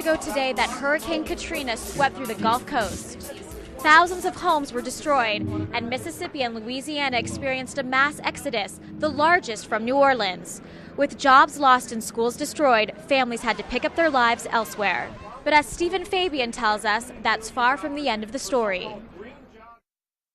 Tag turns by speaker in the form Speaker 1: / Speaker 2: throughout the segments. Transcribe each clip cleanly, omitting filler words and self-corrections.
Speaker 1: ago today that Hurricane Katrina swept through the Gulf Coast. Thousands of homes were destroyed, and Mississippi and Louisiana experienced a mass exodus, the largest from New Orleans. With jobs lost and schools destroyed, families had to pick up their lives elsewhere. But as Stephen Fabian tells us, that's far from the end of the story.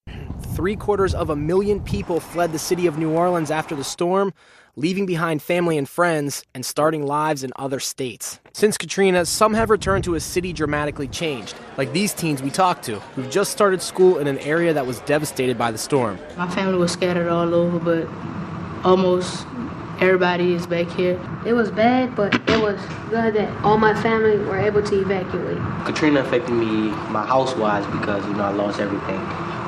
Speaker 2: 750,000 people fled the city of New Orleans after the storm, leaving behind family and friends and starting lives in other states. Since Katrina, some have returned to a city dramatically changed, like these teens we talked to, who've just started school in an area that was devastated by the storm.
Speaker 3: My family was scattered all over, but almost everybody is back here.
Speaker 4: It was bad, but it was good that all my family were able to evacuate.
Speaker 5: Katrina affected me, my house-wise, because, I lost everything.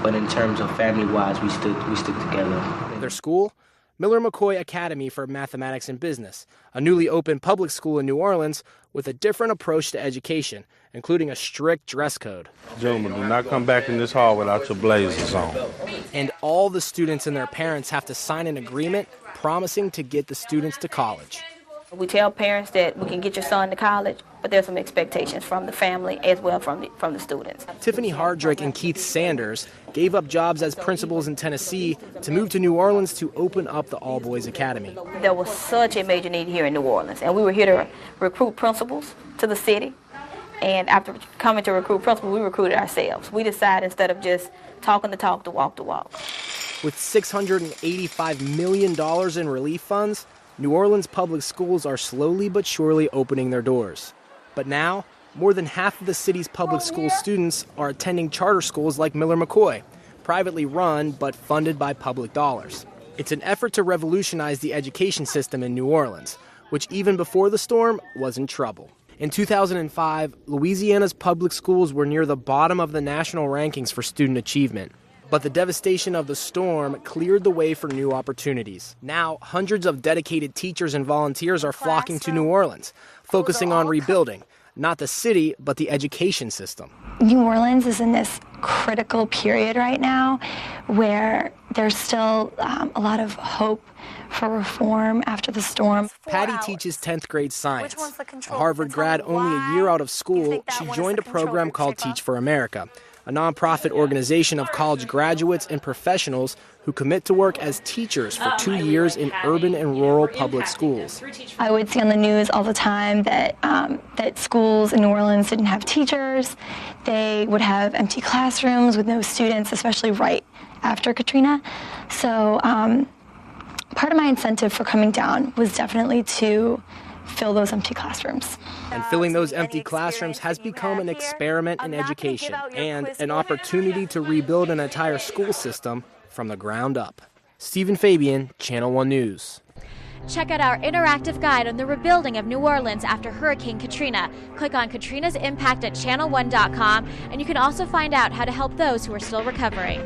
Speaker 5: But in terms of family-wise, we stick together.
Speaker 2: Their school? Miller-McCoy Academy for Mathematics and Business, a newly opened public school in New Orleans with a different approach to education, including a strict dress code.
Speaker 6: Gentlemen, do not come back in this hall without your blazers on.
Speaker 2: And all the students and their parents have to sign an agreement promising to get the students to college.
Speaker 7: We tell parents that we can get your son to college, but there's some expectations from the family as well from the students.
Speaker 2: Tiffany Hardrick and Keith Sanders gave up jobs as principals in Tennessee to move to New Orleans to open up the all-boys academy.
Speaker 7: There was such a major need here in New Orleans, and we were here to recruit principals to the city. And after coming to recruit principals, we recruited ourselves. We decided instead of just talking the talk to walk the walk.
Speaker 2: With $685 million in relief funds, New Orleans public schools are slowly but surely opening their doors. But now, more than half of the city's public school students are attending charter schools like Miller-McCoy, privately run but funded by public dollars. It's an effort to revolutionize the education system in New Orleans, which even before the storm was in trouble. In 2005, Louisiana's public schools were near the bottom of the national rankings for student achievement. But the devastation of the storm cleared the way for new opportunities. Now, hundreds of dedicated teachers and volunteers are flocking to New Orleans, focusing on rebuilding, not the city, but the education system.
Speaker 8: New Orleans is in this critical period right now where there's still a lot of hope for reform after the storm.
Speaker 2: Patty teaches 10th grade science. A Harvard grad only a year out of school, she joined a program called Teach for America, a nonprofit organization of college graduates and professionals who commit to work as teachers for 2 years in urban and rural public schools.
Speaker 8: I would see on the news all the time that schools in New Orleans didn't have teachers. They would have empty classrooms with no students, especially right after Katrina. So part of my incentive for coming down was definitely to fill those empty classrooms.
Speaker 2: And filling those empty classrooms has become an experiment in education and an opportunity to rebuild an entire school system from the ground up. Stephen Fabian, Channel 1 News.
Speaker 1: Check out our interactive guide on the rebuilding of New Orleans after Hurricane Katrina. Click on Katrina's impact at channel1.com, and you can also find out how to help those who are still recovering.